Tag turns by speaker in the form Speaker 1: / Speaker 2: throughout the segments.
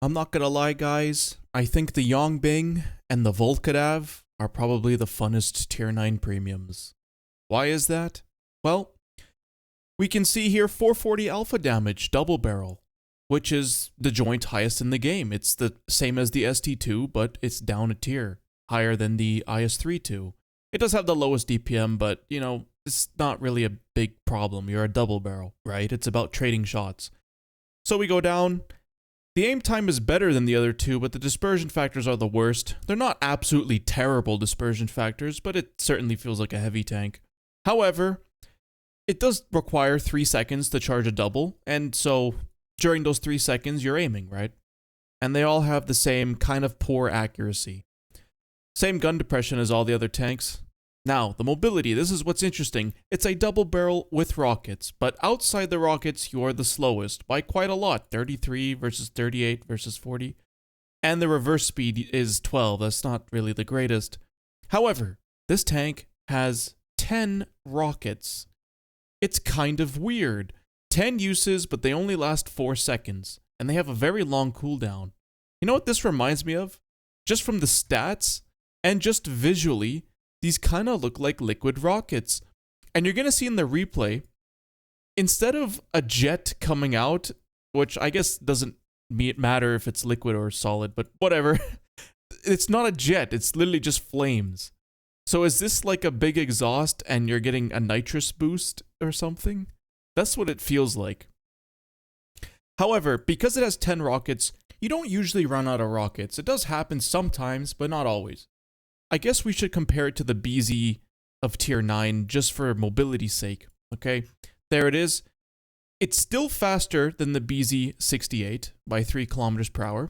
Speaker 1: I'm not gonna lie, guys. I think the Yong Bing and the Volkadav are probably the funnest tier 9 premiums. Why is that? Well, we can see here 440 alpha damage, double barrel, which is the joint highest in the game. It's the same as the ST2, but it's down a tier, higher than the IS-3 It does have the lowest DPM, but, you know, it's not really a big problem. You're a double barrel, right? It's about trading shots. So we go down. The aim time is better than the other two, but the dispersion factors are the worst. They're not absolutely terrible dispersion factors, but it certainly feels like a heavy tank. However, it does require 3 seconds to charge a double, and so during those 3 seconds, you're aiming, right? And they all have the same kind of poor accuracy. Same gun depression as all the other tanks. Now, the mobility, this is what's interesting. It's a double barrel with rockets, but outside the rockets, you're the slowest by quite a lot. 33 versus 38 versus 40. And the reverse speed is 12. That's not really the greatest. However, this tank has 10 rockets. It's kind of weird. 10 uses, but they only last 4 seconds. And they have a very long cooldown. You know what this reminds me of? Just from the stats, and just visually, these kind of look like liquid rockets. And you're going to see in the replay, instead of a jet coming out, which I guess doesn't matter if it's liquid or solid, but whatever. It's not a jet, it's literally just flames. So is this like a big exhaust and you're getting a nitrous boost or something? That's what it feels like. However, because it has 10 rockets, you don't usually run out of rockets. It does happen sometimes, but not always. I guess we should compare it to the BZ of tier 9 just for mobility's sake, okay? There it is. It's still faster than the BZ68 by 3 kilometers per hour.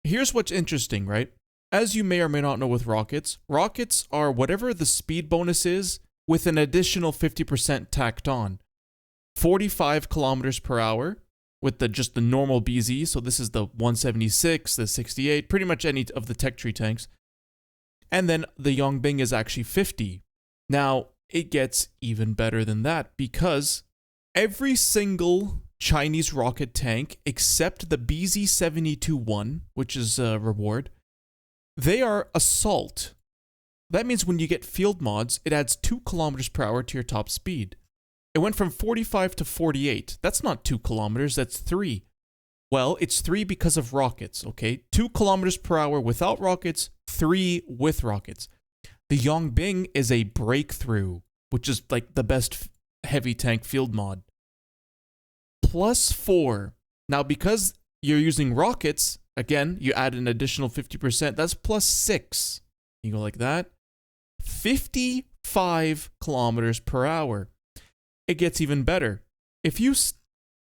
Speaker 1: Here's what's interesting, right? As you may or may not know with rockets, rockets are whatever the speed bonus is with an additional 50% tacked on. 45 kilometers per hour with just the normal BZ, so this is the 176, the 68, pretty much any of the tech tree tanks. And then the Yong Bing is actually 50. Now, it gets even better than that because every single Chinese rocket tank except the BZ72-1, which is a reward, they are assault. That means when you get field mods, it adds 2 kilometers per hour to your top speed. It went from 45 to 48. That's not 2 kilometers, that's 3. Well, it's 3 because of rockets, okay? 2 kilometers per hour without rockets, 3 with rockets. The Yong Bing is a breakthrough, which is like the best heavy tank field mod. Plus 4. Now, because you're using rockets, again, you add an additional 50%. That's plus 6. You go like that. 55 kilometers per hour. It gets even better. If you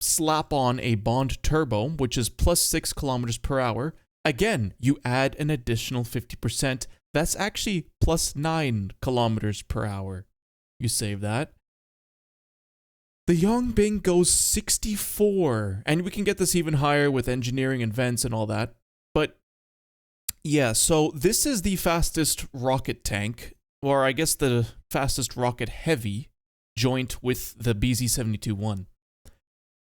Speaker 1: slap on a Bond Turbo, which is plus 6 kilometers per hour, again, you add an additional 50%. That's actually plus 9 kilometers per hour. You save that. The Yong Bing goes 64, and we can get this even higher with engineering and vents and all that. But yeah, so this is the fastest rocket tank, or I guess the fastest rocket heavy, joint with the BZ72-1.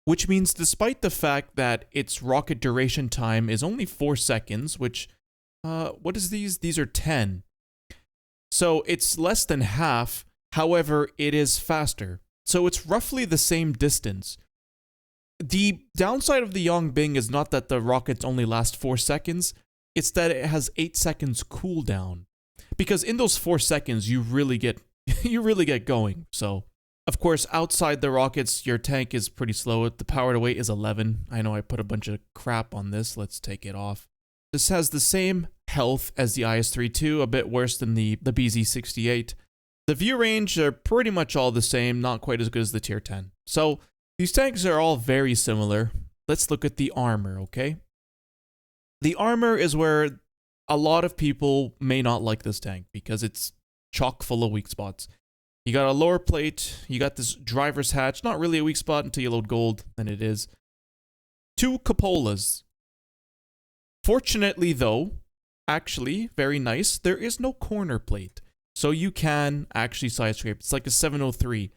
Speaker 1: Which means despite the fact that its rocket duration time is only 4 seconds, which, what is these? These are 10. So it's less than half, however, it is faster. So it's roughly the same distance. The downside of the Yong Bing is not that the rockets only last 4 seconds, it's that it has 8 seconds cooldown. Because in those 4 seconds, you really get going, so... Of course, outside the rockets, your tank is pretty slow. The power to weight is 11. I know I put a bunch of crap on this. Let's take it off. This has the same health as the IS-3 a bit worse than the BZ68. The view range are pretty much all the same, not quite as good as the tier 10. So, these tanks are all very similar. Let's look at the armor, okay? The armor is where a lot of people may not like this tank because it's chock full of weak spots. You got a lower plate, you got this driver's hatch, not really a weak spot until you load gold, then it is. 2 cupolas. Fortunately though, actually, very nice, there is no corner plate. So you can actually side scrape. It's like a 703.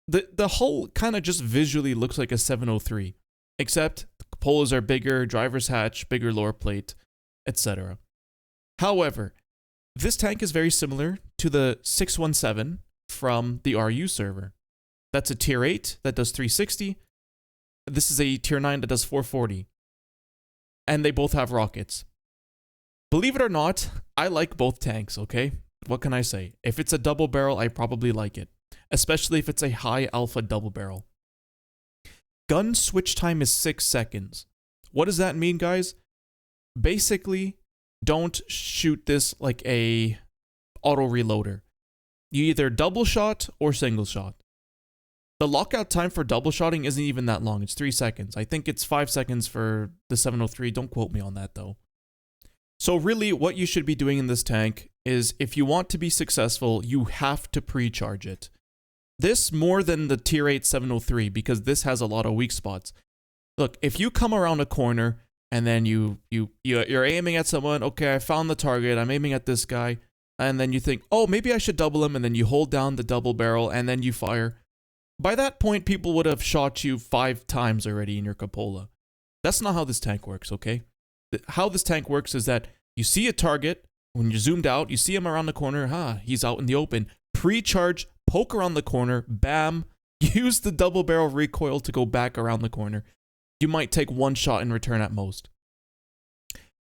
Speaker 1: The hull kind of just visually looks like a 703. Except the Cupolas are bigger, driver's hatch, bigger lower plate, etc. However, this tank is very similar to the 617 from the RU server. That's a tier 8 that does 360. This is a tier 9 that does 440. And they both have rockets. Believe it or not, I like both tanks, okay? What can I say? If it's a double barrel, I probably like it. Especially if it's a high alpha double barrel. Gun switch time is 6 seconds. What does that mean, guys? Basically, don't shoot this like a auto reloader. You either double shot or single shot. The lockout time for double shotting isn't even that long. It's 3 seconds. I think it's 5 seconds for the 703. Don't quote me on that though. So really what you should be doing in this tank is if you want to be successful, you have to pre-charge it. This more than the tier 8 703 because this has a lot of weak spots. Look, if you come around a corner and then you're aiming at someone, okay, I found the target, I'm aiming at this guy, and then you think, oh, maybe I should double him, and then you hold down the double barrel and then you fire. By that point, people would have shot you 5 times already in your cupola. That's not how this tank works, okay? How this tank works is that you see a target, when you're zoomed out, you see him around the corner, he's out in the open. Pre-charge, poke around the corner, bam, use the double barrel recoil to go back around the corner. You might take 1 shot in return at most.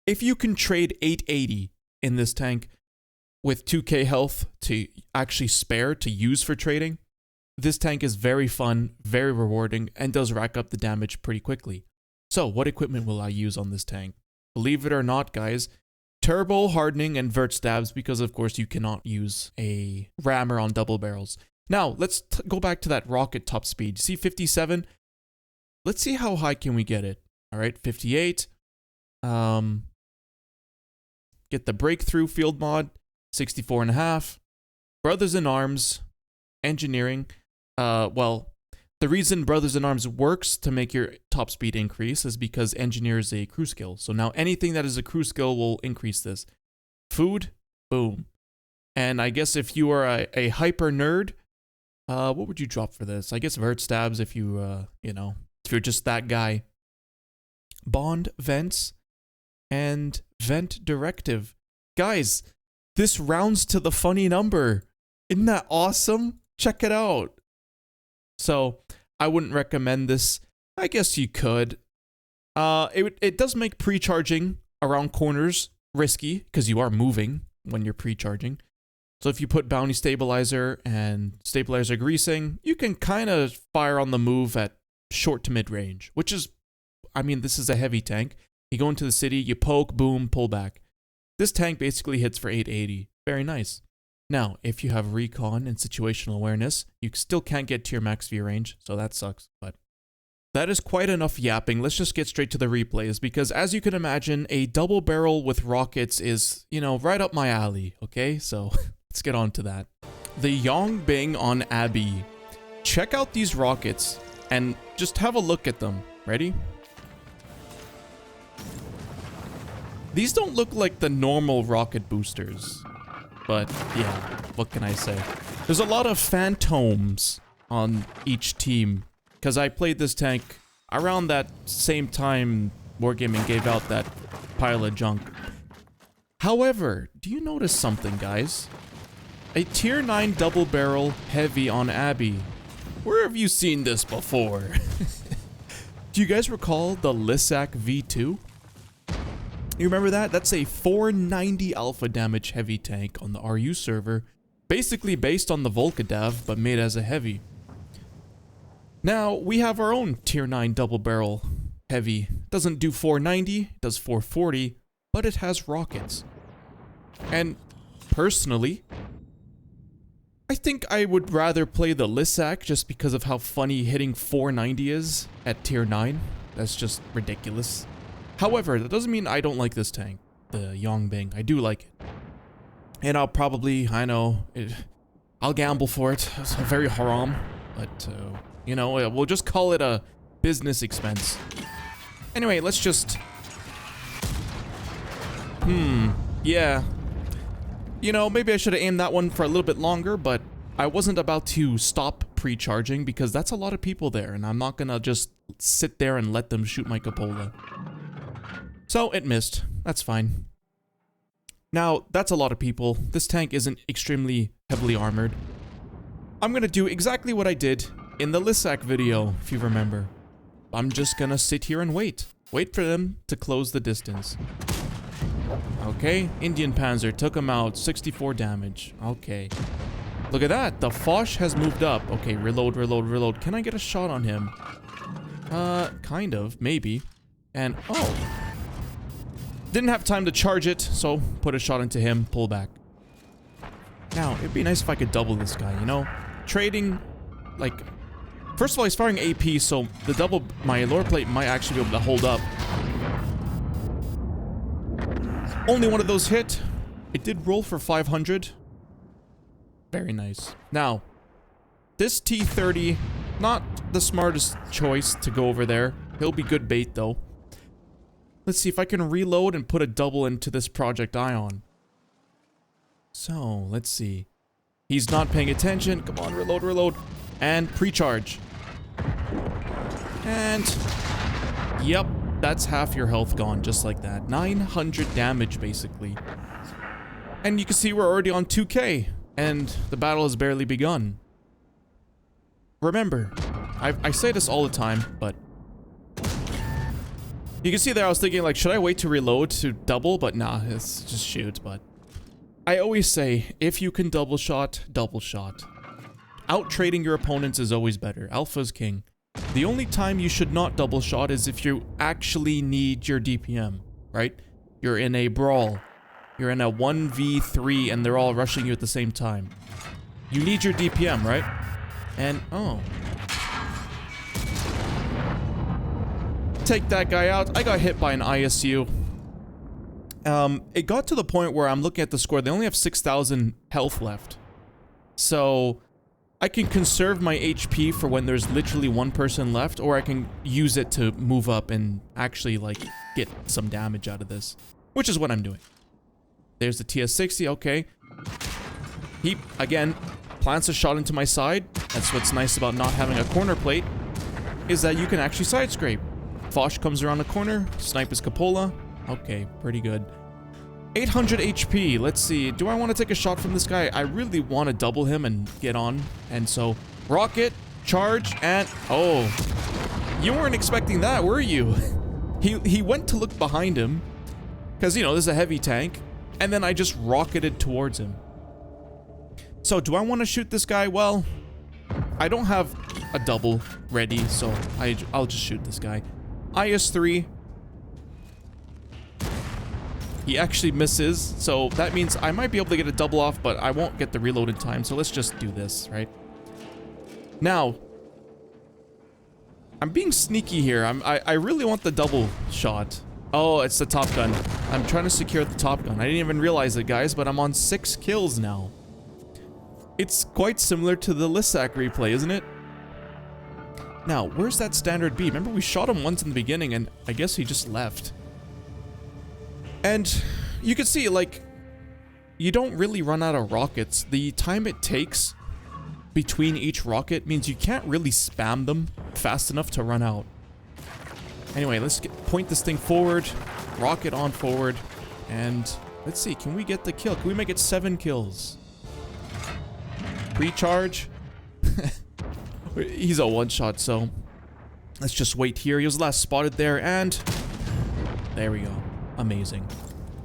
Speaker 1: If you can trade 880 in this tank with 2k health to actually spare to use for trading, this tank is very fun, very rewarding, and does rack up the damage pretty quickly. So, what equipment will I use on this tank? Believe it or not, guys, turbo hardening and vert stabs, because of course you cannot use a rammer on double barrels. Now, let's go back to that rocket top speed. See 57? Let's see how high can we get it. All right, 58. Get the breakthrough field mod, 64.5. Brothers in Arms, engineering. Well, the reason Brothers in Arms works to make your top speed increase is because engineer is a crew skill. So now anything that is a crew skill will increase this. Food, boom. And I guess if you are a hyper nerd, what would you drop for this? I guess vert stabs if you, if you're just that guy. Bond vents and vent directive. Guys, this rounds to the funny number. Isn't that awesome? Check it out. So, I wouldn't recommend this. I guess you could. It does make pre-charging around corners risky, because you are moving when you're pre-charging. So if you put bounty stabilizer and stabilizer greasing, you can kind of fire on the move at short to mid range, which is, I mean, this is a heavy tank. You go into the city, you poke, boom, pull back. This tank basically hits for 880. Very nice. Now, if you have recon and situational awareness, you still can't get to your max view range, so that sucks, but that is quite enough yapping. Let's just get straight to the replays, because as you can imagine, a double barrel with rockets is, right up my alley, okay? So, let's get on to that. The Yong Bing on Abbey. Check out these rockets, and just have a look at them. Ready? These don't look like the normal rocket boosters. But, yeah, what can I say? There's a lot of phantoms on each team, because I played this tank around that same time Wargaming gave out that pile of junk. However, do you notice something, guys? A tier 9 double barrel heavy on Abbey. Where have you seen this before? Do you guys recall the Lissac V2? You remember that? That's a 490 alpha damage heavy tank on the RU server, basically based on the Volkadav, but made as a heavy. Now, we have our own tier 9 double barrel heavy. Doesn't do 490, does 440, but it has rockets. And personally, I think I would rather play the Lissac just because of how funny hitting 490 is at tier 9. That's just ridiculous. However, that doesn't mean I don't like this tank, the Yong Bing. I do like it. And I'll probably, I'll gamble for it. It's very haram. But, we'll just call it a business expense. Anyway, let's just... yeah. Maybe I should have aimed that one for a little bit longer, but I wasn't about to stop pre-charging because that's a lot of people there, and I'm not gonna just sit there and let them shoot my cupola. So it missed. That's fine. Now, that's a lot of people. This tank isn't extremely heavily armored. I'm gonna do exactly what I did in the Lissac video, if you remember. I'm just gonna sit here and wait. Wait for them to close the distance. Okay, Indian Panzer took him out, 64 damage. Okay. Look at that, the Foch has moved up. Okay, reload, reload, reload. Can I get a shot on him? Kind of, maybe. And, oh. Didn't have time to charge it, so put a shot into him, pull back. Now, it'd be nice if I could double this guy, you know? Trading, like... First of all, he's firing AP, so the double... My lower plate might actually be able to hold up. Only one of those hit. It did roll for 500. Very nice. Now, this T-30, not the smartest choice to go over there. He'll be good bait, though. Let's see if I can reload and put a double into this Project Ion. So, let's see. He's not paying attention. Come on, reload, reload. And pre-charge. And... Yep, that's half your health gone, just like that. 900 damage, basically. And you can see we're already on 2K. And the battle has barely begun. Remember, I say this all the time, but... You can see there I was thinking, like, should I wait to reload to double? But nah, it's just shoot, but... I always say, if you can double shot, double shot. Out-trading your opponents is always better. Alpha's king. The only time you should not double shot is if you actually need your DPM, right? You're in a brawl. You're in a 1v3 and they're all rushing you at the same time. You need your DPM, right? And, oh. Take that guy out. I got hit by an ISU. It got to the point where I'm looking at the score. They only have 6,000 health left. So, I can conserve my HP for when there's literally one person left, or I can use it to move up and actually, like, get some damage out of this. Which is what I'm doing. There's the TS-60, okay. He, again, plants a shot into my side. That's what's nice about not having a corner plate, is that you can actually side scrape. Foch comes around the corner, snipe his cupola. Okay, pretty good. 800 HP, let's see. Do I want to take a shot from this guy? I really want to double him and get on. And so, rocket, charge, and... Oh. You weren't expecting that, were you? He went to look behind him. Because, you know, this is a heavy tank. And then I just rocketed towards him. So, do I want to shoot this guy? Well, I don't have a double ready, so I'll just shoot this guy. IS-3. He actually misses, so that means I might be able to get a double off, but I won't get the reload in time, so let's just do this, right? Now, I'm being sneaky here. I really want the double shot. Oh, it's the Top Gun. I'm trying to secure the Top Gun. I didn't even realize it, guys, but I'm on 6 kills now. It's quite similar to the Lissac replay, isn't it? Now, where's that standard B? Remember, we shot him once in the beginning, and I guess he just left. And you can see, like, you don't really run out of rockets. The time it takes between each rocket means you can't really spam them fast enough to run out. Anyway, let's point this thing forward, rocket on forward, and let's see, can we get the kill? Can we make it 7 kills? Pre-charge. He's a one-shot, so let's just wait here. He was last spotted there, and there we go. Amazing.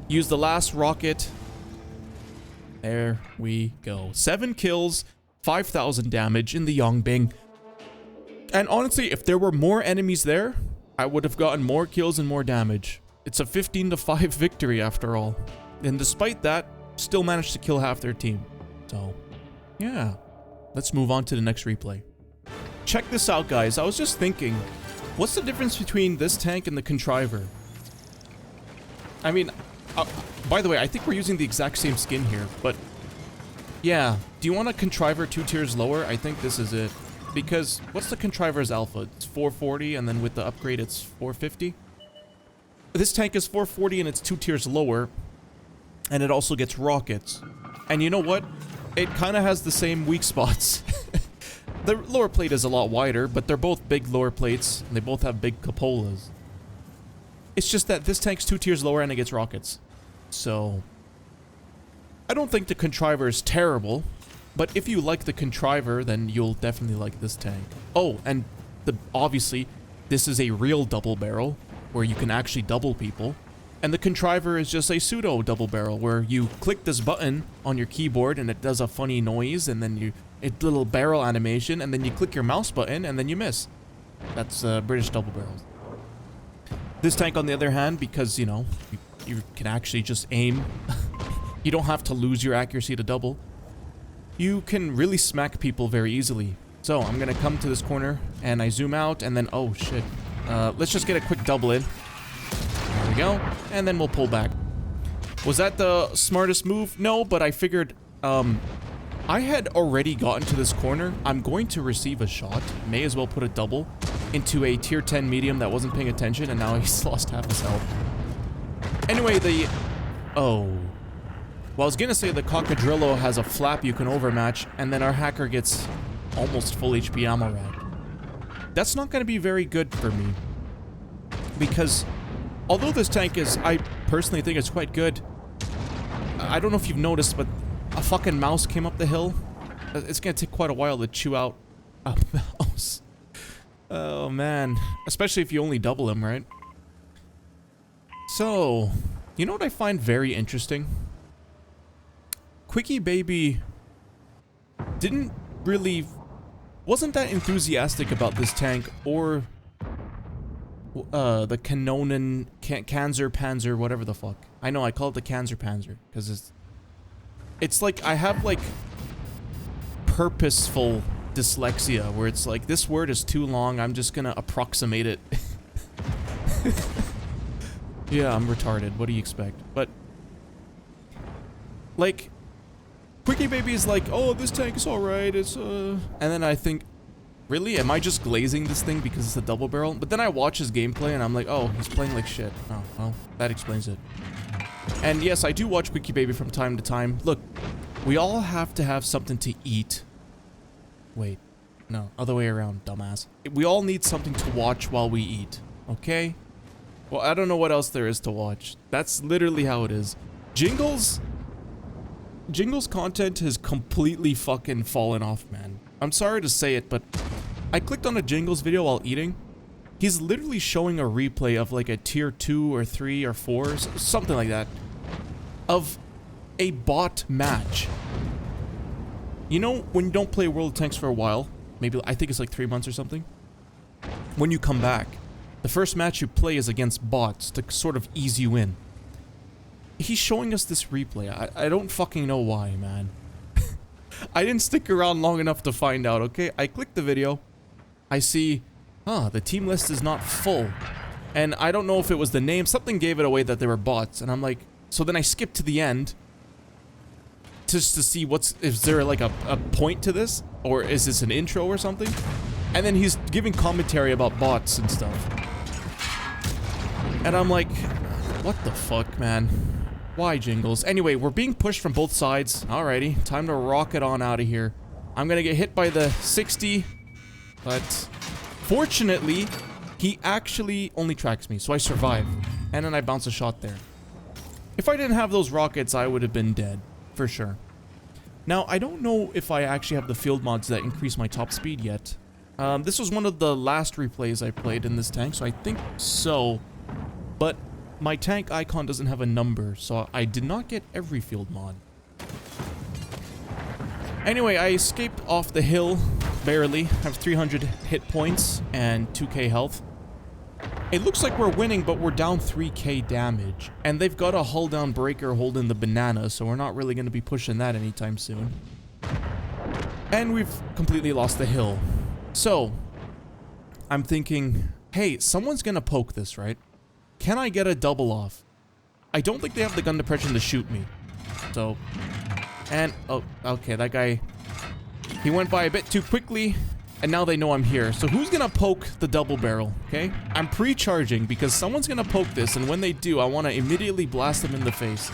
Speaker 1: Use the last rocket. There we go. 7 kills, 5,000 damage in the Yong Bing. And honestly, if there were more enemies there, I would have gotten more kills and more damage. It's a 15-5 victory after all. And despite that, still managed to kill half their team. So, yeah. Let's move on to the next replay. Check this out, guys. I was just thinking, what's the difference between this tank and the Contrivor? I mean, by the way, I think we're using the exact same skin here, but yeah. Do you want a Contrivor 2 tiers lower? I think this is it. Because, what's the Contrivor's alpha? It's 440, and then with the upgrade, it's 450? This tank is 440, and it's 2 tiers lower, and it also gets rockets. And you know what? It kind of has the same weak spots. The lower plate is a lot wider, but they're both big lower plates, and they both have big cupolas. It's just that this tank's 2 tiers lower and it gets rockets. So, I don't think the Contrivor is terrible, but if you like the Contrivor, then you'll definitely like this tank. Oh, and obviously, this is a real double barrel, where you can actually double people. And the Contrivor is just a pseudo double barrel, where you click this button on your keyboard and it does a funny noise, and then a little barrel animation, and then you click your mouse button and then you miss. That's British double barrels. This tank, on the other hand, because, you know, you can actually just aim. You don't have to lose your accuracy to double. You can really smack people very easily. So, I'm gonna come to this corner, and I zoom out, and then, oh shit. Let's just get a quick double in. There we go. And then we'll pull back. Was that the smartest move? No, but I figured, I had already gotten to this corner. I'm going to receive a shot. May as well put a double into a tier 10 medium that wasn't paying attention, and now he's lost half his health. Anyway, oh. Well, I was gonna say the Cockadrillo has a flap you can overmatch, and then our hacker gets almost full HP ammo rack. That's not gonna be very good for me. Because, although this tank is, I personally think it's quite good, I don't know if you've noticed, but a fucking mouse came up the hill. It's gonna take quite a while to chew out a mouse. Oh man. Especially if you only double him, right? So, you know what I find very interesting? Quickie Baby wasn't that enthusiastic about this tank, or the Kanonen, Kanzer Panzer, whatever the fuck. I know, I call it the Kanzer Panzer, because it's like, I have like purposeful dyslexia, where it's like, this word is too long, I'm just gonna approximate it. Yeah, I'm retarded, what do you expect? But, like, Quickie Baby is like, oh, this tank is alright, it's, And then I think, really? Am I just glazing this thing because it's a double barrel? But then I watch his gameplay and I'm like, oh, he's playing like shit. Oh, well, that explains it. And yes, I do watch Quickie Baby from time to time. Look, we all have to have something to eat. Wait, no, other way around, dumbass. We all need something to watch while we eat, okay? Well, I don't know what else there is to watch. That's literally how it is. Jingle's content has completely fucking fallen off, man. I'm sorry to say it, but I clicked on a Jingles video while eating. He's literally showing a replay of like a tier 2 or 3 or 4, something like that, of a bot match. You know, when you don't play World of Tanks for a while, maybe, I think it's like 3 months or something, when you come back, the first match you play is against bots to sort of ease you in. He's showing us this replay. I don't fucking know why, man. I didn't stick around long enough to find out, okay? I clicked the video. I see, the team list is not full. And I don't know if it was the name. Something gave it away that they were bots. And I'm like, so then I skipped to the end. Just to see is there like a point to this? Or is this an intro or something? And then he's giving commentary about bots and stuff. And I'm like, what the fuck, man? Why, Jingles? Anyway, we're being pushed from both sides. Alrighty, time to rocket on out of here. I'm gonna get hit by the 60, but fortunately, he actually only tracks me, so I survive. And then I bounce a shot there. If I didn't have those rockets, I would have been dead, for sure. Now, I don't know if I actually have the field mods that increase my top speed yet. This was one of the last replays I played in this tank, so I think so. But my tank icon doesn't have a number, so I did not get every field mod. Anyway, I escaped off the hill, barely. I have 300 hit points and 2k health. It looks like we're winning, but we're down 3k damage. And they've got a hull down breaker holding the banana, so we're not really going to be pushing that anytime soon. And we've completely lost the hill. So, I'm thinking, hey, someone's going to poke this, right? Can I get a double off? I don't think they have the gun depression to shoot me. So, and, oh, okay, that guy, he went by a bit too quickly, and now they know I'm here. So who's gonna poke the double barrel, okay? I'm pre-charging because someone's gonna poke this, and when they do, I want to immediately blast them in the face.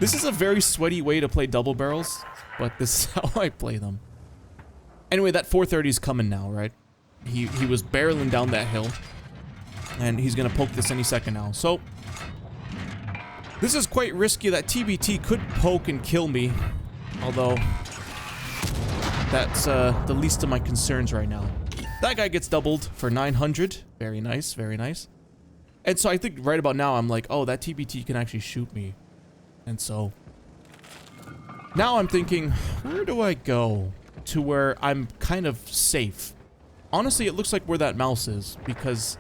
Speaker 1: This is a very sweaty way to play double barrels, but this is how I play them. Anyway, that 430 is coming now, right? He was barreling down that hill. And he's gonna poke this any second now. So, this is quite risky. That TBT could poke and kill me. Although, that's the least of my concerns right now. That guy gets doubled for 900. Very nice, very nice. And so I think right about now, I'm like, oh, that TBT can actually shoot me. And so, now I'm thinking, where do I go to where I'm kind of safe? Honestly, it looks like where that mouse is, because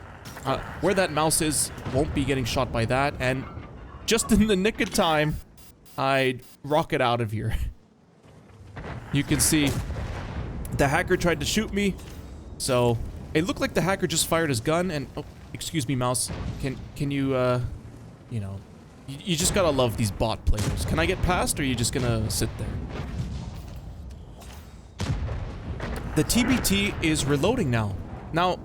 Speaker 1: where that mouse is won't be getting shot by that, and just in the nick of time, I rocket out of here. You can see the hacker tried to shoot me, so it looked like the hacker just fired his gun, and oh, excuse me, mouse. Can you you know, you just gotta love these bot players. Can I get past, or are you just gonna sit there? The TBT is reloading now. Now,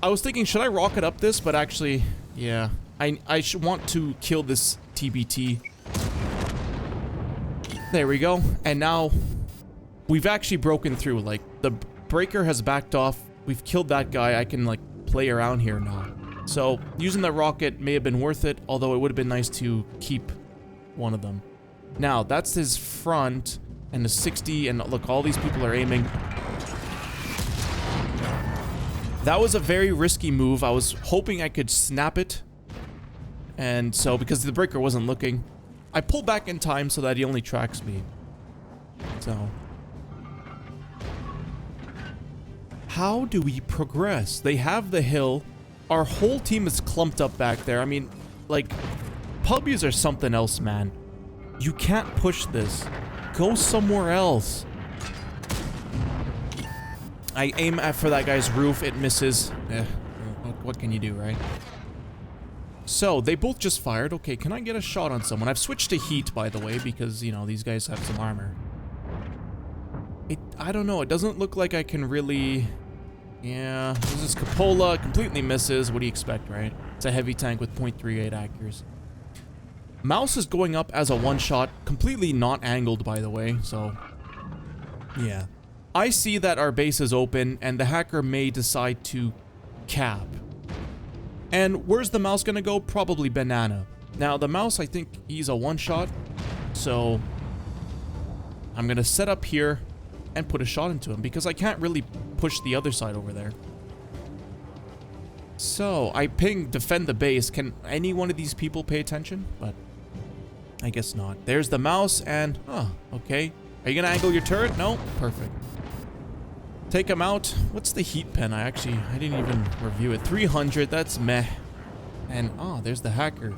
Speaker 1: I was thinking, should I rocket up this? But actually, yeah, I should want to kill this TBT. There we go. And now, we've actually broken through. Like, the breaker has backed off. We've killed that guy. I can, like, play around here now. So, using the rocket may have been worth it, although it would have been nice to keep one of them. Now, that's his front, and the 60, and look, all these people are aiming. That was a very risky move. I was hoping I could snap it. And so, because the breaker wasn't looking, I pulled back in time so that he only tracks me. So. How do we progress? They have the hill. Our whole team is clumped up back there. I mean, like, puppies are something else, man. You can't push this. Go somewhere else. I aim for that guy's roof, it misses. What can you do, right? So, they both just fired. Okay, can I get a shot on someone? I've switched to heat, by the way, because, you know, these guys have some armor. I don't know, it doesn't look like I can really... Yeah, this is Cupola, completely misses. What do you expect, right? It's a heavy tank with .38 accuracy. Mouse is going up as a one-shot, completely not angled, by the way, so... Yeah. I see that our base is open, and the hacker may decide to cap. And where's the mouse gonna go? Probably banana. Now, the mouse, I think he's a one-shot, so I'm gonna set up here and put a shot into him, because I can't really push the other side over there. So, I ping defend the base. Can any one of these people pay attention? But I guess not. There's the mouse, and... Oh, okay. Are you gonna angle your turret? No? Perfect. Take him out. What's the heat pen? I didn't even review it. 300, that's meh. And, oh, there's the hacker.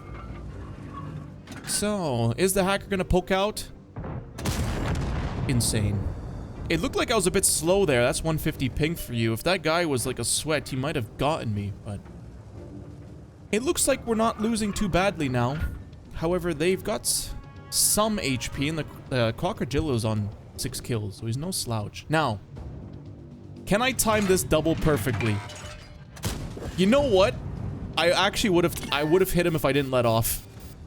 Speaker 1: So, is the hacker gonna poke out? Insane. It looked like I was a bit slow there. That's 150 ping for you. If that guy was like a sweat, he might have gotten me, but... It looks like we're not losing too badly now. However, they've got some HP, and the Crocodillo's on 6 kills, so he's no slouch. Now... Can I time this double perfectly? You know what? I actually would have hit him if I didn't let off.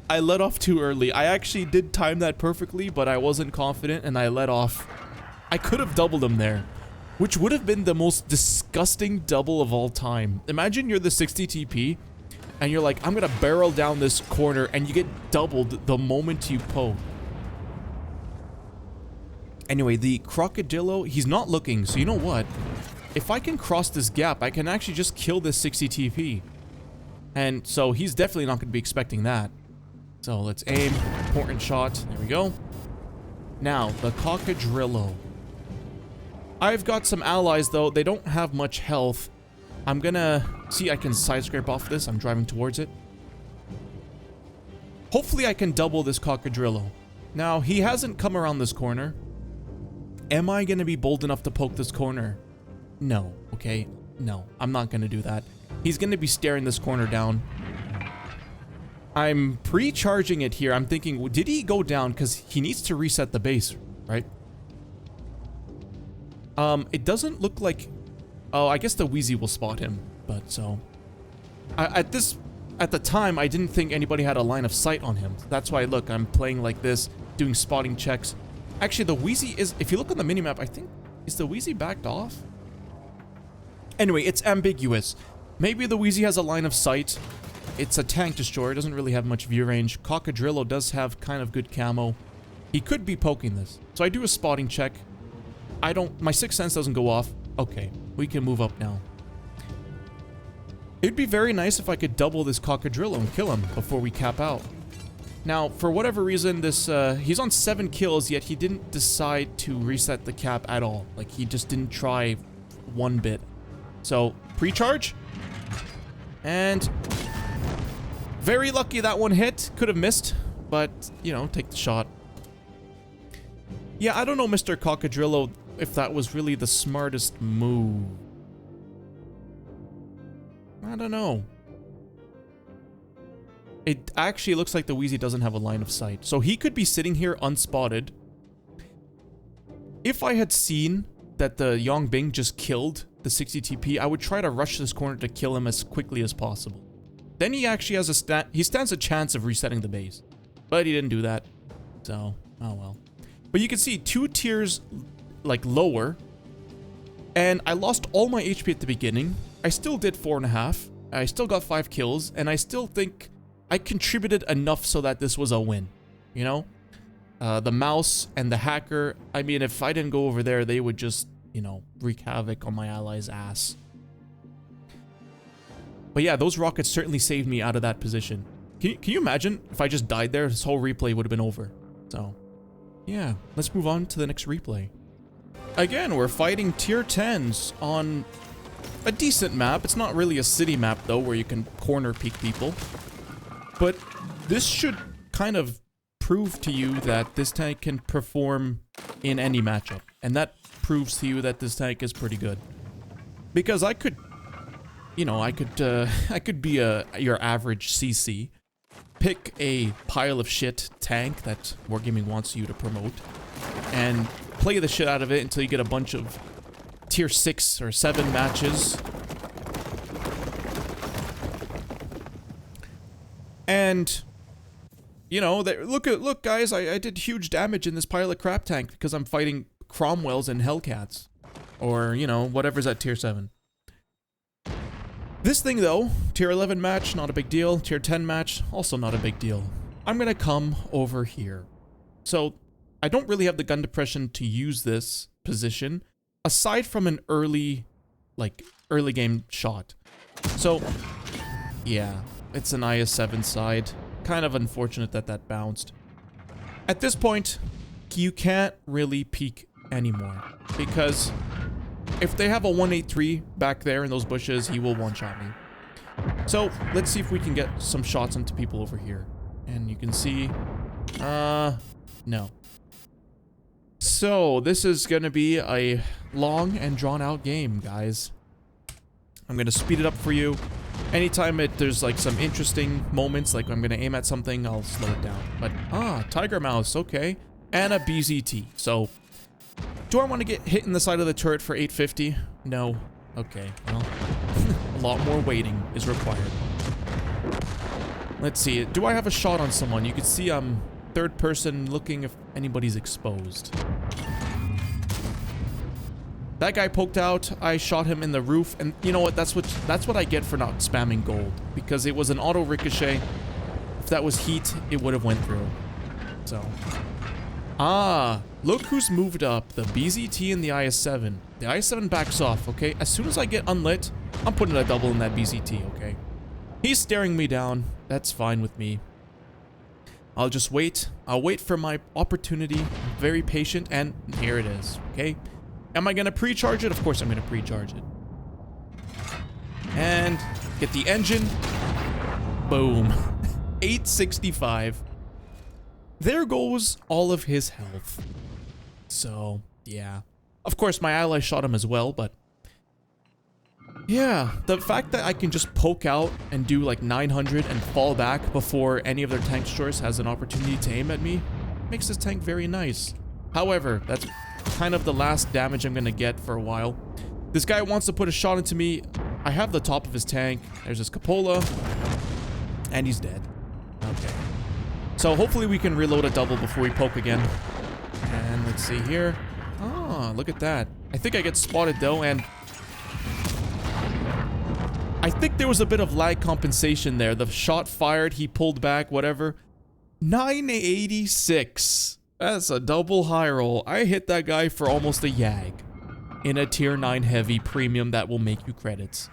Speaker 1: I let off too early. I actually did time that perfectly, but I wasn't confident and I let off. I could have doubled him there, which would have been the most disgusting double of all time. Imagine you're the 60 TP and you're like, I'm gonna barrel down this corner, and you get doubled the moment you poke. Anyway, the Crocodillo, he's not looking, so you know what? If I can cross this gap, I can actually just kill this 60 TP. And so he's definitely not going to be expecting that. So let's aim. Important shot. There we go. Now, the Crocodillo. I've got some allies, though. They don't have much health. I'm gonna... See, I can side scrape off this. I'm driving towards it. Hopefully I can double this Crocodillo. Now, he hasn't come around this corner. Am I going to be bold enough to poke this corner? No, okay? No, I'm not going to do that. He's going to be staring this corner down. I'm pre-charging it here. I'm thinking, did he go down? Because he needs to reset the base, right? It doesn't look like... Oh, I guess the Wheezy will spot him. But so... At the time, I didn't think anybody had a line of sight on him. That's why, look, I'm playing like this, doing spotting checks. Actually, the Wheezy is... If you look on the minimap, I think... Is the Wheezy backed off? Anyway, it's ambiguous. Maybe the Wheezy has a line of sight. It's a tank destroyer. It doesn't really have much view range. Cockadrillo does have kind of good camo. He could be poking this. So I do a spotting check. My sixth sense doesn't go off. Okay, we can move up now. It'd be very nice if I could double this Cockadrillo and kill him before we cap out. Now, for whatever reason, this he's on 7 kills, yet he didn't decide to reset the cap at all. Like, he just didn't try one bit. So, pre-charge. And very lucky that one hit. Could have missed, but, you know, take the shot. Yeah, I don't know, Mr. Cockadrillo, if that was really the smartest move. I don't know. It actually looks like the Wheezy doesn't have a line of sight. So he could be sitting here unspotted. If I had seen that the Yong Bing just killed the 60 TP, I would try to rush this corner to kill him as quickly as possible. Then he actually has he stands a chance of resetting the base. But he didn't do that. So, oh well. But you can see 2 tiers like lower. And I lost all my HP at the beginning. I still did 4.5. I still got 5 kills. And I still think I contributed enough so that this was a win. You know? The mouse and the hacker. I mean, if I didn't go over there, they would just, you know, wreak havoc on my ally's ass. But yeah, those rockets certainly saved me out of that position. Can you imagine if I just died there? This whole replay would have been over. So, yeah. Let's move on to the next replay. Again, we're fighting tier 10s on a decent map. It's not really a city map, though, where you can corner peek people. But this should kind of prove to you that this tank can perform in any matchup. And that proves to you that this tank is pretty good. Because I could, you know, I could be your average CC. Pick a pile of shit tank that Wargaming wants you to promote. And play the shit out of it until you get a bunch of tier 6 or 7 matches. And, you know, look guys, I did huge damage in this pile of crap tank because I'm fighting Cromwells and Hellcats. Or, you know, whatever's at tier 7. This thing, though, tier 11 match, not a big deal. Tier 10 match, also not a big deal. I'm gonna come over here. So, I don't really have the gun depression to use this position, aside from an early game shot. So, yeah, it's an IS-7 side. Kind of unfortunate that that bounced. At this point, you can't really peek anymore, because if they have a 183 back there in those bushes, he will one-shot me. So, let's see if we can get some shots into people over here. And you can see, no. So, this is gonna be a long and drawn-out game, guys. I'm gonna speed it up for you. Anytime there's like some interesting moments, like I'm gonna aim at something, I'll slow it down. But, Tiger Mouse, okay. And a BZT, so do I want to get hit in the side of the turret for 850? No. Okay, well, a lot more waiting is required. Let's see, do I have a shot on someone? You can see I'm third person looking if anybody's exposed. That guy poked out, I shot him in the roof, and you know what, that's what I get for not spamming gold. Because it was an auto ricochet. If that was heat, it would have went through. So, look who's moved up. The BZT and the IS-7. The IS-7 backs off, okay? As soon as I get unlit, I'm putting a double in that BZT, okay? He's staring me down. That's fine with me. I'll just wait. I'll wait for my opportunity. I'm very patient, and here it is, okay? Am I gonna pre-charge it? Of course I'm gonna pre-charge it. And get the engine. Boom. 865. There goes all of his health. So, yeah. Of course, my ally shot him as well, but yeah, the fact that I can just poke out and do like 900 and fall back before any of their tank destroyers has an opportunity to aim at me makes this tank very nice. However, that's kind of the last damage I'm gonna get for a while. This guy wants to put a shot into me. I have the top of his tank. There's his cupola. And he's dead. Okay. So hopefully we can reload a double before we poke again. And let's see here. Oh, look at that. I think I get spotted though, and I think there was a bit of lag compensation there. The shot fired, he pulled back, whatever. 986. That's a double high roll. I hit that guy for almost a yag in a tier 9 heavy premium that will make you credits.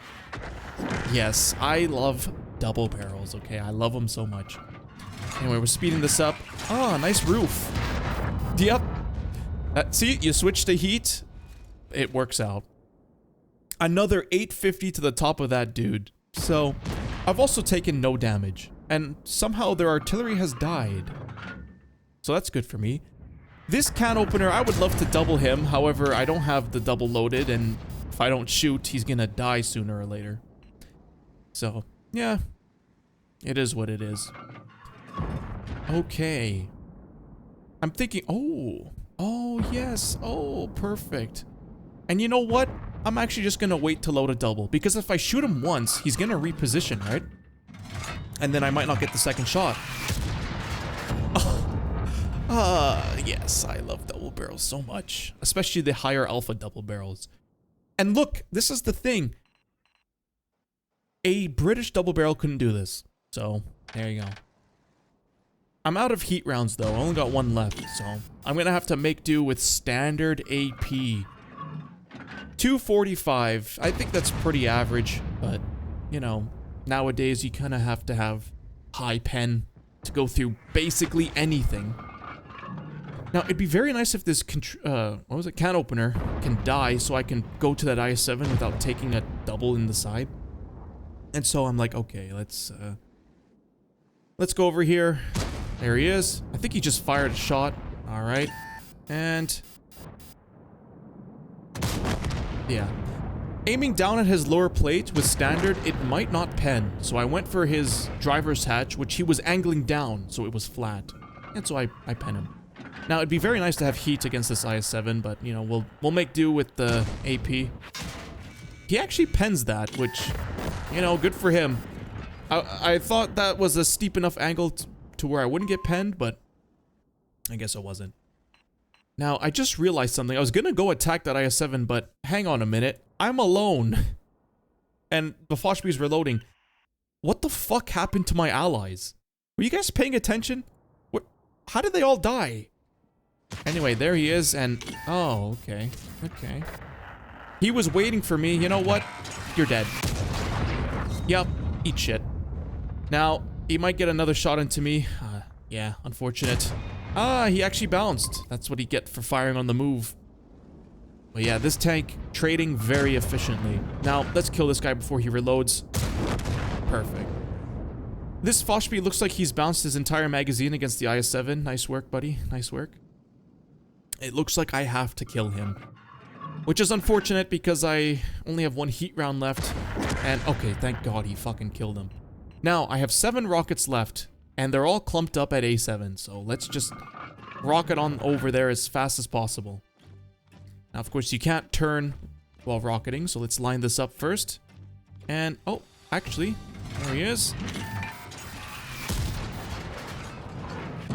Speaker 1: Yes, I love double barrels, okay? I love them so much. Anyway, we're speeding this up. Ah, nice roof. Yep. See, you switch to heat, it works out. Another 850 to the top of that dude. So, I've also taken no damage. And somehow their artillery has died. So that's good for me. This can opener, I would love to double him. However, I don't have the double loaded, and if I don't shoot, he's gonna die sooner or later. So, yeah. It is what it is. Okay. I'm thinking, oh, yes, perfect. And you know what? I'm actually just gonna wait to load a double, because if I shoot him once, he's gonna reposition, right? And then I might not get the second shot. Yes, I love double barrels so much, especially the higher alpha double barrels. And look, this is the thing. A British double barrel couldn't do this, so there you go. I'm out of heat rounds though, I only got one left, so I'm gonna have to make do with standard AP. 245, I think that's pretty average, but, you know, nowadays you kind of have to have high pen to go through basically anything. Now, it'd be very nice if this, can opener can die so I can go to that IS-7 without taking a double in the side. And so I'm like, okay, let's go over here. There he is. I think he just fired a shot. All right. And yeah. Aiming down at his lower plate with standard, it might not pen. So I went for his driver's hatch, which he was angling down, so it was flat. And so I pen him. Now, it'd be very nice to have heat against this IS-7, but, you know, we'll make do with the AP. He actually pens that, which, you know, good for him. I thought that was a steep enough angle to where I wouldn't get penned, but I guess it wasn't. Now, I just realized something. I was gonna go attack that IS-7, but hang on a minute. I'm alone. And the Foshby's reloading. What the fuck happened to my allies? Were you guys paying attention? What? How did they all die? Anyway, there he is, and... oh, okay. Okay. He was waiting for me. You know what? You're dead. Yep. Eat shit. Now, he might get another shot into me. Yeah, unfortunate. He actually bounced. That's what he get for firing on the move. But yeah, this tank trading very efficiently. Now, let's kill this guy before he reloads. Perfect. This Foshby looks like he's bounced his entire magazine against the IS-7. Nice work, buddy. Nice work. It looks like I have to kill him. Which is unfortunate because I only have one heat round left. And, okay, thank God he fucking killed him. Now, I have 7 rockets left. And they're all clumped up at A7. So let's just rocket on over there as fast as possible. Now, of course, you can't turn while rocketing. So let's line this up first. And, oh, actually, there he is.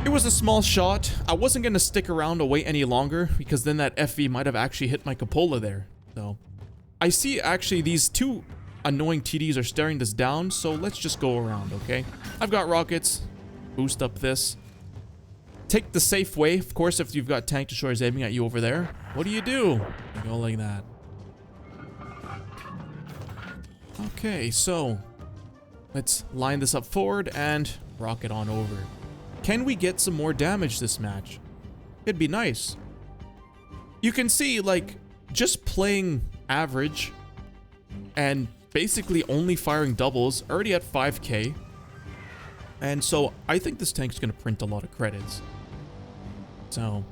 Speaker 1: It was a small shot. I wasn't going to stick around to wait any longer because then that FV might have actually hit my cupola there. So I see actually these two annoying TDs are staring this down, so let's just go around, okay? I've got rockets. Boost up this. Take the safe way. Of course, if you've got tank destroyers aiming at you over there, what do? You go like that. Okay, so let's line this up forward and rocket on over. Can we get some more damage this match? It'd be nice. You can see, like, just playing average and basically only firing doubles, already at 5k. And so I think this tank's gonna print a lot of credits. So,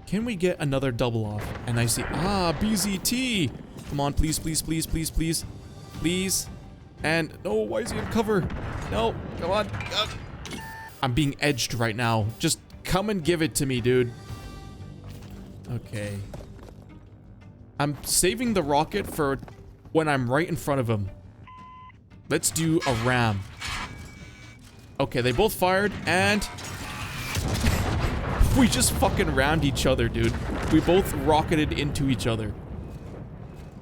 Speaker 1: can we get another double off? And I see, BZT! Come on, please, please, please, please, please. Please. And, no, why is he in cover? No, come on. I'm being edged right now. Just come and give it to me, dude. Okay. I'm saving the rocket for when I'm right in front of him. Let's do a ram. Okay, they both fired, and we just fucking rammed each other, dude. We both rocketed into each other.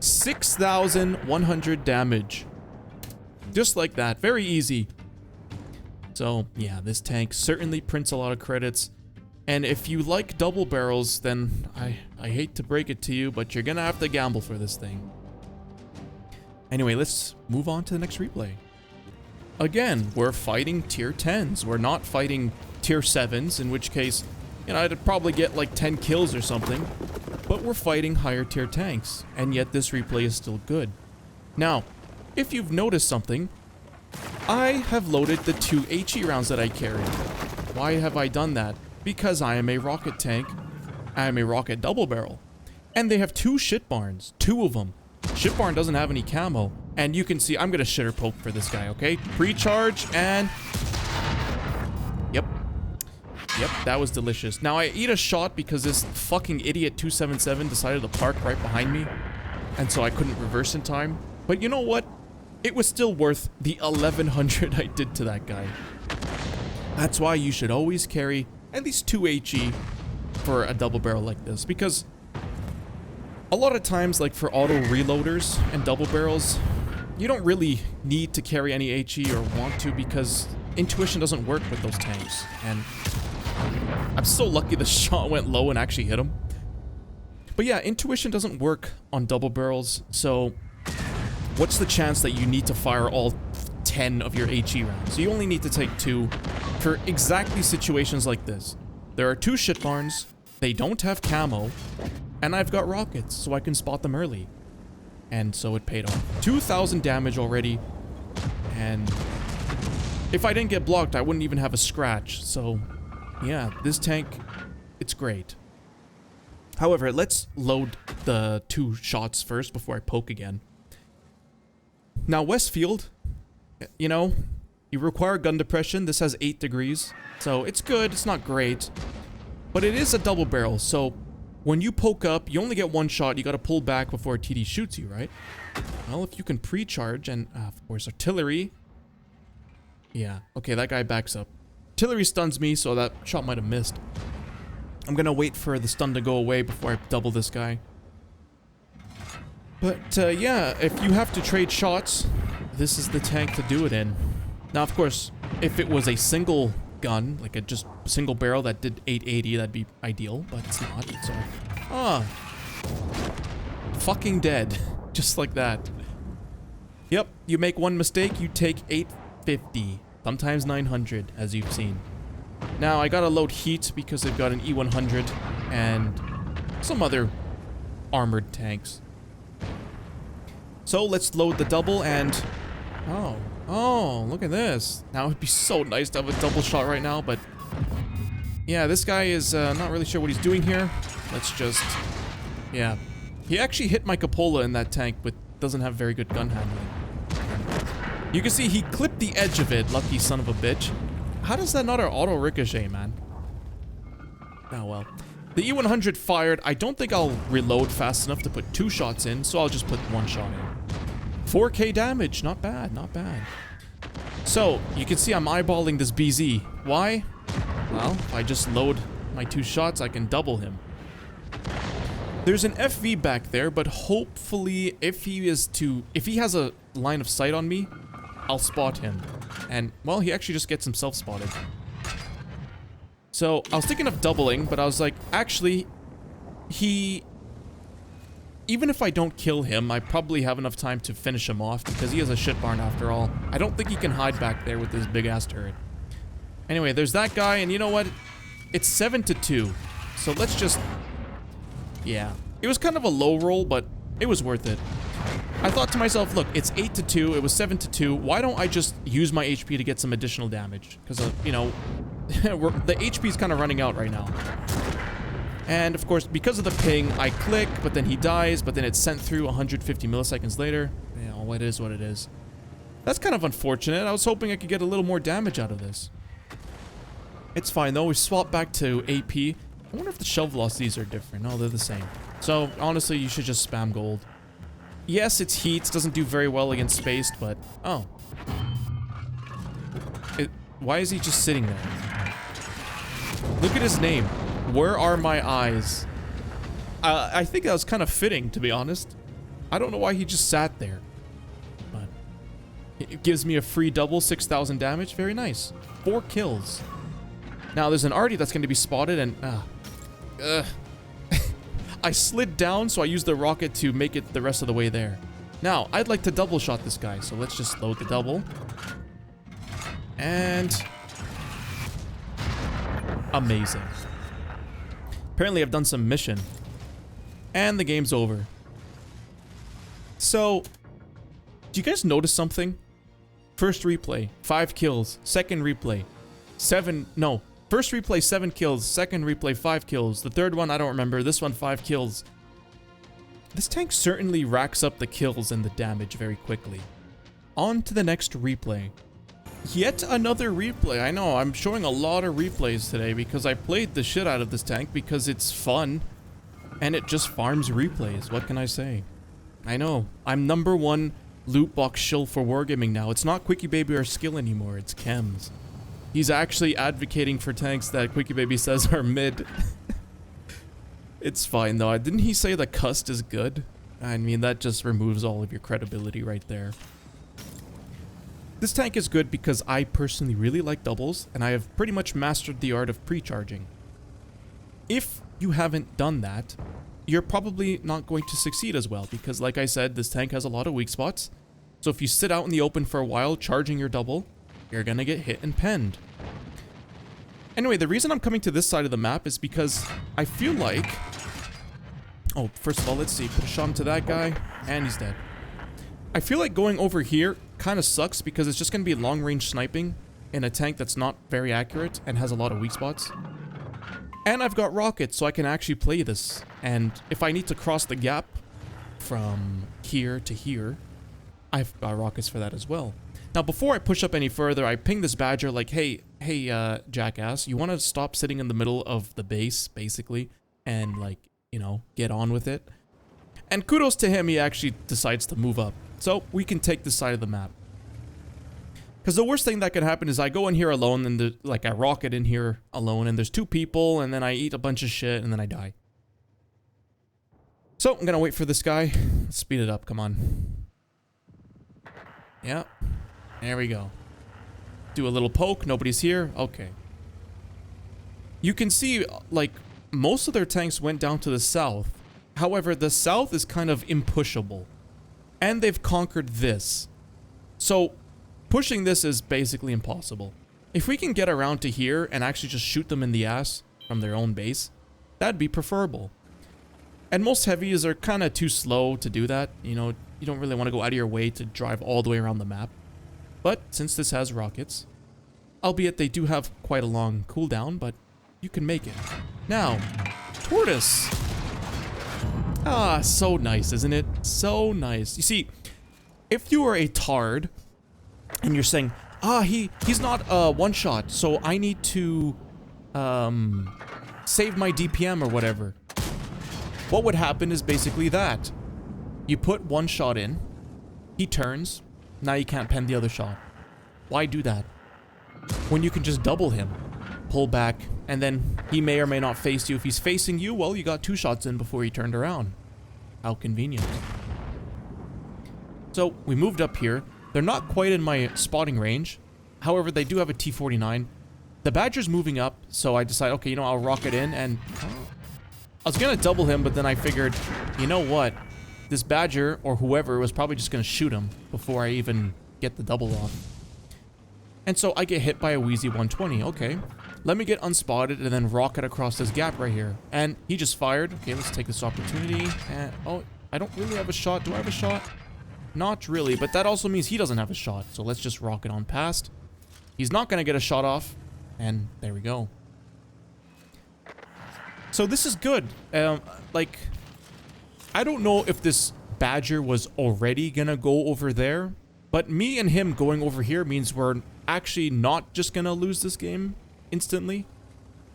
Speaker 1: 6,100 damage. Just like that. Very easy. So, yeah, this tank certainly prints a lot of credits. And if you like double barrels, then I hate to break it to you, but you're gonna have to gamble for this thing. Anyway, let's move on to the next replay. Again, we're fighting tier 10s. We're not fighting tier 7s, in which case, you know, I'd probably get like 10 kills or something. But we're fighting higher tier tanks, and yet this replay is still good. Now, if you've noticed something, I have loaded the 2 HE rounds that I carry. Why have I done that? Because I am a rocket tank. I am a rocket double barrel. And they have 2 shit barns. 2 of them. Shit barn doesn't have any camo. And you can see, I'm gonna shitter poke for this guy, okay? Pre-charge and... Yep. Yep, that was delicious. Now I eat a shot because this fucking idiot 277 decided to park right behind me. And so I couldn't reverse in time. But you know what? It was still worth the 1100 I did to that guy. That's why you should always carry at least 2 HE for a double barrel like this. Because a lot of times, like for auto reloaders and double barrels, you don't really need to carry any HE or want to because intuition doesn't work with those tanks. And I'm so lucky the shot went low and actually hit him. But yeah, intuition doesn't work on double barrels, so what's the chance that you need to fire all 10 of your HE rounds? So you only need to take 2 for exactly situations like this. There are 2 shit barns, they don't have camo, and I've got rockets, so I can spot them early. And so it paid off. 2,000 damage already, and if I didn't get blocked, I wouldn't even have a scratch. So yeah, this tank, it's great. However, let's load the 2 shots first before I poke again. Now, Westfield, you know, you require gun depression. This has 8 degrees, so it's good. It's not great, but it is a double barrel, so when you poke up, you only get 1 shot. You gotta pull back before TD shoots you, right? Well, if you can pre-charge and, of course, artillery. Yeah, okay, that guy backs up. Artillery stuns me, so that shot might have missed. I'm gonna wait for the stun to go away before I double this guy. But, yeah, if you have to trade shots, this is the tank to do it in. Now, of course, if it was a single gun, like a just single barrel that did 880, that'd be ideal, but it's not, so... fucking dead. Just like that. Yep, you make 1 mistake, you take 850. Sometimes 900, as you've seen. Now, I gotta load heat because they've got an E100 and some other armored tanks. So let's load the double and... Oh, look at this. Now it'd be so nice to have a double shot right now, but... Yeah, this guy is not really sure what he's doing here. Let's just... Yeah. He actually hit my cupola in that tank, but doesn't have very good gun handling. You can see he clipped the edge of it, lucky son of a bitch. How does that not auto ricochet, man? Oh well. The E100 fired. I don't think I'll reload fast enough to put 2 shots in, so I'll just put 1 shot in. 4k damage, not bad, not bad. So, you can see I'm eyeballing this BZ. Why? Well, if I just load my 2 shots, I can double him. There's an FV back there, but hopefully if he has a line of sight on me, I'll spot him. And, well, he actually just gets himself spotted. So, I was thinking of doubling, but I was like, actually, even if I don't kill him, I probably have enough time to finish him off because he has a shit barn after all. I don't think he can hide back there with his big ass turret. Anyway, there's that guy, and you know what? It's 7-2. So let's just... Yeah. It was kind of a low roll, but it was worth it. I thought to myself, look, it's 8-2, it was 7-2. Why don't I just use my HP to get some additional damage? Because, you know, the HP is kind of running out right now. And, of course, because of the ping, I click, but then he dies, but then it's sent through 150 milliseconds later. You know, it is what it is. That's kind of unfortunate. I was hoping I could get a little more damage out of this. It's fine, though. We swap back to AP. I wonder if the shell velocities are different. No, they're the same. So, honestly, you should just spam gold. Yes, it's heat. Doesn't do very well against spaced, but... Oh. Why is he just sitting there? Look at his name. Where are my eyes? I think that was kind of fitting, to be honest. I don't know why he just sat there. But it gives me a free double, 6,000 damage. Very nice. 4 kills. Now there's an arty that's going to be spotted and... I slid down, so I used the rocket to make it the rest of the way there. Now, I'd like to double shot this guy, so let's just load the double. And... amazing. Apparently I've done some mission. And the game's over. So, do you guys notice something? First replay, 5 kills. Second replay, 7... no. First replay, 7 kills. Second replay, 5 kills. The third one, I don't remember. This one, 5 kills. This tank certainly racks up the kills and the damage very quickly. On to the next replay. Yet another replay. I know, I'm showing a lot of replays today because I played the shit out of this tank because it's fun. And it just farms replays. What can I say? I know. I'm #1 loot box shill for Wargaming now. It's not Quickie Baby or Skill anymore. It's chems. He's actually advocating for tanks that Quickie Baby says are mid. It's fine though. Didn't he say the cust is good? I mean, that just removes all of your credibility right there. This tank is good because I personally really like doubles, and I have pretty much mastered the art of pre-charging. If you haven't done that, you're probably not going to succeed as well, because like I said, this tank has a lot of weak spots. So if you sit out in the open for a while charging your double, you're gonna get hit and penned. Anyway, the reason I'm coming to this side of the map is because I feel like... oh, first of all, let's see. Put a shot into that guy, and he's dead. I feel like going over here kind of sucks because it's just going to be long-range sniping in a tank that's not very accurate and has a lot of weak spots. And I've got rockets, so I can actually play this. And if I need to cross the gap from here to here, I've got rockets for that as well. Now, before I push up any further, I ping this badger like, hey, jackass, you want to stop sitting in the middle of the base, basically, and, like, you know, get on with it? And kudos to him, he actually decides to move up. So, we can take this side of the map. Because the worst thing that could happen is I go in here alone, and there's, like, I rocket in here alone, and there's 2 people, and then I eat a bunch of shit, and then I die. So, I'm gonna wait for this guy. Let's speed it up, come on. Yep. There we go. Do a little poke, nobody's here. Okay. You can see, like, most of their tanks went down to the south. However, the south is kind of impushable. And they've conquered this. So, pushing this is basically impossible. If we can get around to here and actually just shoot them in the ass from their own base, that'd be preferable. And most heavies are kind of too slow to do that. You know, you don't really want to go out of your way to drive all the way around the map. But since this has rockets, albeit they do have quite a long cooldown, but you can make it. Now, Tortoise. Ah, so nice, isn't it? So nice. You see, if you are a tard and you're saying, he's not one shot, so I need to save my DPM or whatever. What would happen is basically that. You put one shot in, he turns, now you can't pen the other shot. Why do that? When you can just double him, pull back, and then he may or may not face you. If he's facing you, well, you got 2 shots in before he turned around. How convenient. So, we moved up here. They're not quite in my spotting range. However, they do have a T-49. The Badger's moving up, so I decide, okay, you know, I'll rocket in, and... I was gonna double him, but then I figured, you know what? This Badger, or whoever, was probably just gonna shoot him before I even get the double off. And so I get hit by a Wheezy 120. Okay, let me get unspotted and then rocket across this gap right here. And he just fired. Okay, let's take this opportunity. And, oh, I don't really have a shot. Do I have a shot? Not really, but that also means he doesn't have a shot. So let's just rocket on past. He's not gonna get a shot off. And there we go. So this is good. Like, I don't know if this Badger was already gonna go over there, but me and him going over here means we're actually not just gonna lose this game instantly.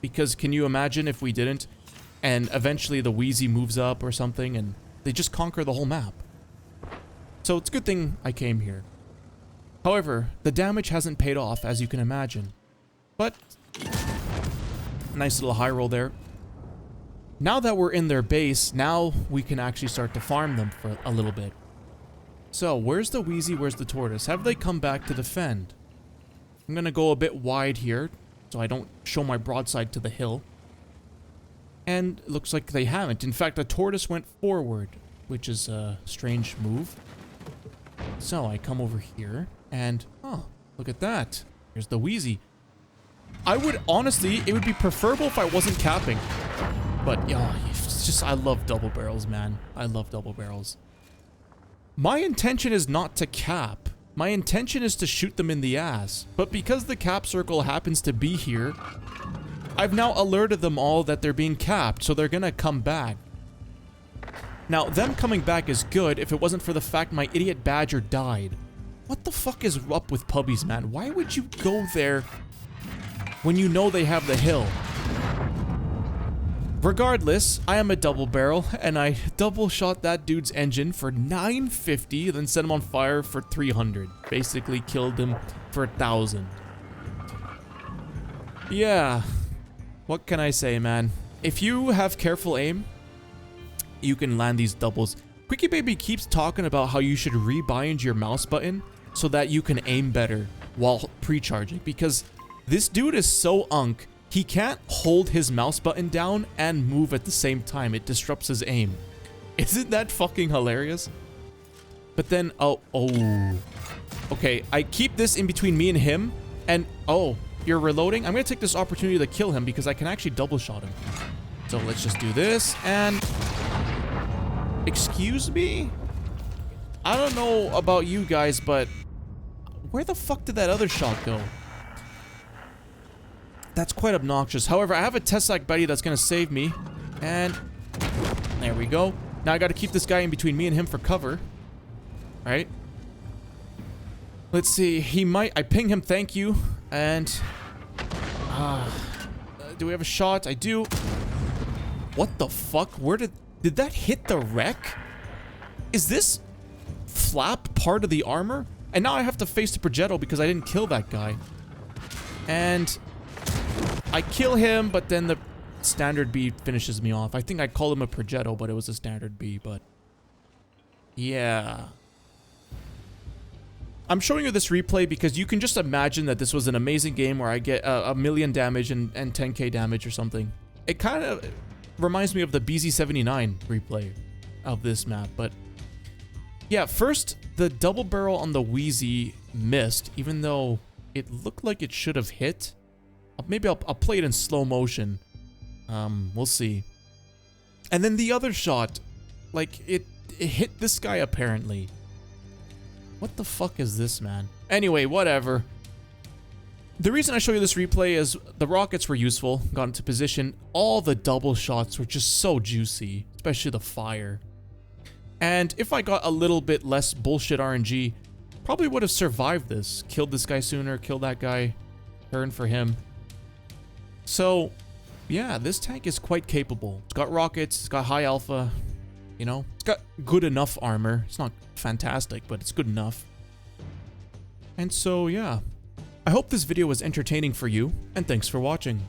Speaker 1: Because can you imagine if we didn't, and eventually the Wheezy moves up or something, and they just conquer the whole map. So it's a good thing I came here. However, the damage hasn't paid off, as you can imagine. But, nice little high roll there. now that we're in their base, now we can actually start to farm them for a little bit. So, where's the Wheezy? Where's the Tortoise? Have they come back to defend? I'm gonna go a bit wide here, so I don't show my broadside to the hill. And it looks like they haven't. In fact, the Tortoise went forward, which is a strange move. So, I come over here, and, oh, look at that. Here's the Wheezy. I would, honestly, it would be preferable if I wasn't capping. But, yeah, it's just, I love double barrels, man. I love double barrels. My intention is not to cap. My intention is to shoot them in the ass. But because the cap circle happens to be here, I've now alerted them all that they're being capped, so they're gonna come back. Now, them coming back is good if it wasn't for the fact my idiot badger died. What the fuck is up with puppies, man? Why would you go there when you know they have the hill? Regardless, I am a double barrel, and I double shot that dude's engine for 950, then set him on fire for 300. Basically killed him for 1,000. Yeah, what can I say, man? If you have careful aim, you can land these doubles. Quickie Baby keeps talking about how you should rebind your mouse button so that you can aim better while pre-charging, because this dude is so unk. He can't hold his mouse button down and move at the same time. It disrupts his aim. Isn't that fucking hilarious? But then, oh. Okay, I keep this in between me and him, and, oh, you're reloading? I'm gonna take this opportunity to kill him because I can actually double shot him. So let's just do this, and... Excuse me? I don't know about you guys, but... Where the fuck did that other shot go? That's quite obnoxious. However, I have a Tessac Betty that's gonna save me. And... There we go. Now I gotta keep this guy in between me and him for cover. Alright. Let's see. He might... I ping him, thank you. And... do we have a shot? I do. What the fuck? Where did that hit the wreck? Is this flap part of the armor? And now I have to face the Progetto because I didn't kill that guy. And... I kill him, but then the standard B finishes me off. I think I called him a Progetto, but it was a standard B, but... Yeah. I'm showing you this replay because you can just imagine that this was an amazing game where I get a million damage and 10k damage or something. It kind of reminds me of the BZ79 replay of this map, but... Yeah, first, the double barrel on the Wheezy missed, even though it looked like it should have hit. Maybe I'll play it in slow motion. We'll see. And then the other shot, like, it hit this guy apparently. What the fuck is this, man? Anyway, whatever. The reason I show you this replay is the rockets were useful, got into position. All the double shots were just so juicy, especially the fire. And if I got a little bit less bullshit RNG, probably would have survived this. Killed this guy sooner, killed that guy, turn for him. So, yeah, this tank is quite capable. It's got rockets, it's got high alpha, you know? It's got good enough armor. It's not fantastic, but it's good enough. And so, yeah. I hope this video was entertaining for you, and thanks for watching.